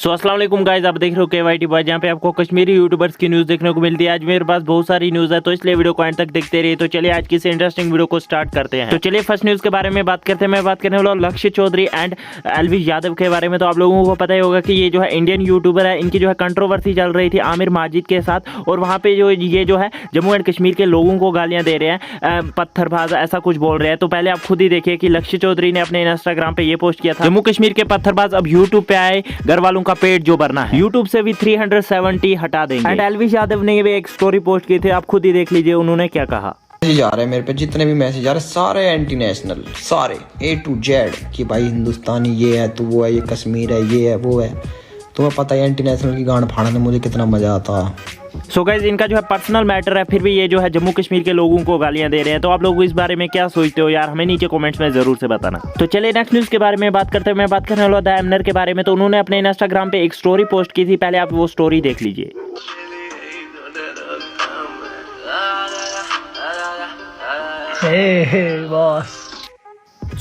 सो अस्सलाम वालेकुम गाइस, आप देख रहे हो KYT बॉय, जहाँ पे आपको कश्मीरी यूट्यूबर्स की न्यूज़ देखने को मिलती है। आज मेरे पास बहुत सारी न्यूज़ है, तो इसलिए वीडियो को एंड तक देखते रहिए। तो चलिए आज की इस इंटरेस्टिंग वीडियो को स्टार्ट करते हैं। तो चलिए फर्स्ट न्यूज़ के बारे में बात करते हैं। मैं बात करने वाला हूं लक्ष्य चौधरी एंड एलविश यादव के बारे में। तो आप लोगों को पता ही होगा कि ये जो है इंडियन यूट्यूबर है, इनकी जो है कंट्रोवर्सी चल रही थी आमिर माजिद के साथ, और वहाँ पे ये जो है जम्मू एंड कश्मीर के लोगों को गालियाँ दे रहे हैं, पत्थरबाज ऐसा कुछ बोल रहे हैं। तो पहले आप खुद ही देखिए कि लक्ष्य चौधरी ने अपने इंस्टाग्राम पे ये पोस्ट किया था, जम्मू कश्मीर के पत्थरबाज अब यूट्यूब पे आए, घर वालों का पेट जो भरना है, यूट्यूब से भी 370 हटा देंगे। एंड एलविश यादव ने भी एक स्टोरी पोस्ट की थी, आप खुद ही देख लीजिए उन्होंने क्या कहा। मैसेज आ रहे हैं मेरे पे, जितने भी मैसेज आ रहे हैं सारे एंटी नेशनल, सारे A to Z कि भाई हिंदुस्तानी ये है तो वो है, ये कश्मीर है, ये है वो है। तुम्हें पता है एंटी नेशनल की गांड फाड़ने में मुझे कितना मजा आता। सो गाइस, इनका जो है पर्सनल मैटर है, फिर भी ये जो है जम्मू कश्मीर के लोगों को गालियां दे रहे हैं। तो आप लोग इस बारे में क्या सोचते हो यार, हमें नीचे कमेंट्स में जरूर से बताना। तो चलिए नेक्स्ट न्यूज़ के बारे में बात करते हैं। मैं बात करने वाला द एमनर के बारे में। तो उन्होंने अपने इंस्टाग्राम पे एक स्टोरी पोस्ट की थी, पहले आप वो स्टोरी देख लीजिए। बॉस।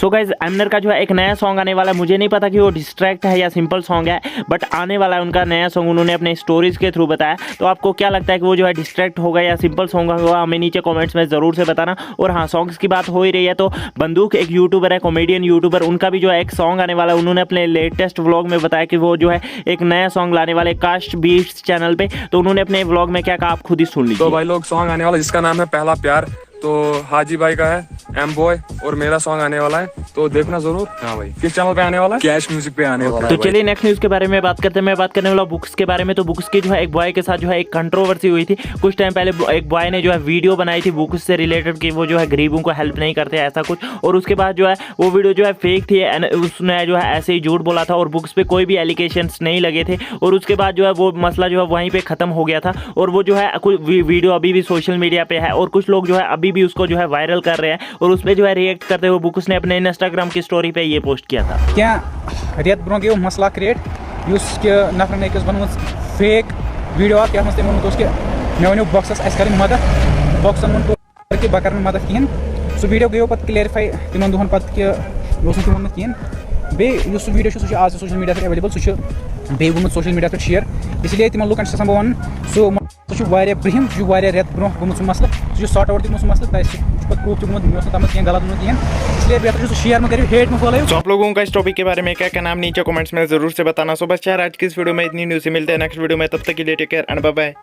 सो गाइज, एमनर का जो है एक नया सॉन्ग आने वाला है। मुझे नहीं पता कि वो डिस्ट्रैक्ट है या सिंपल सॉन्ग है, बट आने वाला है उनका नया सॉन्ग, उन्होंने अपने स्टोरीज के थ्रू बताया। तो आपको क्या लगता है कि वो जो है डिस्ट्रैक्ट होगा या सिंपल सॉन्ग होगा, हमें नीचे कमेंट्स में ज़रूर से बताना। और हाँ, सॉन्ग्स की बात हो ही रही है तो बंदूक एक यूट्यूबर है, कॉमेडियन यूट्यूबर, उनका भी जो है एक सॉन्ग आने वाला है। उन्होंने अपने लेटेस्ट व्लॉग में बताया कि वो जो है एक नया सॉन्ग लाने वाले कास्ट बीट्स चैनल पे। तो उन्होंने अपने व्लॉग में क्या कहा, आप खुद ही सुन लीजिए। तो भाई लोग, सॉन्ग आने वाला जिसका नाम है पहला प्यार, तो हाजी भाई का है, एम बॉय, और मेरा सॉन्ग आने वाला है, तो देखना जरूर। हाँ भाई, किस चैनल पे आने वाला है? कैश म्यूजिक पे आने वाला है। तो चलिए नेक्स्ट न्यूज़ के बारे में बात करते हैं। मैं बात करने वाला बुक्स के बारे में। तो बुक्स की जो है एक बॉय के साथ जो है एक कंट्रोवर्सी हुई थी कुछ टाइम पहले। एक बॉय ने जो है वीडियो बनाई थी बुक्स से रिलेटेड कि वो जो है गरीबों को हेल्प नहीं करते ऐसा कुछ, और उसके बाद जो है वो वीडियो जो है फेक थी, उसने जो है ऐसे ही झूठ बोला था और बुक्स पे कोई भी एलिगेशंस नहीं लगे थे। और उसके बाद जो है वो मसला जो है वहीं पे खत्म हो गया था, और वो जो है कुछ वीडियो अभी भी सोशल मीडिया पे है, और कुछ लोग जो है अभी भी उसको जो है वायरल कर रहे हैं। और उस पर जो है रिएक्ट करते हुए बुक्स ने अपने इंस्टाग्राम की स्टोरी पे ये पोस्ट किया था। क्या रेत ब्रो गो मसला क्रिएट नफर ने बन फेक वीडियो आप क्या मे वो बॉक्सस कर मदद, बॉक्सन वो कि बह कर मदद कहें। सह वीडियो गो पे क्लियरिफाई तिमन दोहन पे कि वो कहें। बे सह वीडियो आज सोशल मीडिया पे अवेलेबल, सह गोमुत सोशल मीडिया पे शेयर, इसलिए तिमन लुकन बह वन सह ब्रहिम रेत ब्रो गोमुत सह मसल, सह सॉर्ट आउट दिमुत मसल, प्रूफ तमुत कहें गलत कहें, इसलिए बेहतर शेयर में करिए, हेट में फॉलो। तो आप लोगों का इस टॉपिक के बारे में क्या कहना, नीचे कमेंट्स में जरूर से बताना। सो बस यार आज की इस वीडियो में इतनी न्यूज़ से मिलते हैं नेक्स्ट वीडियो में, तब तक के लिए take care and bye bye.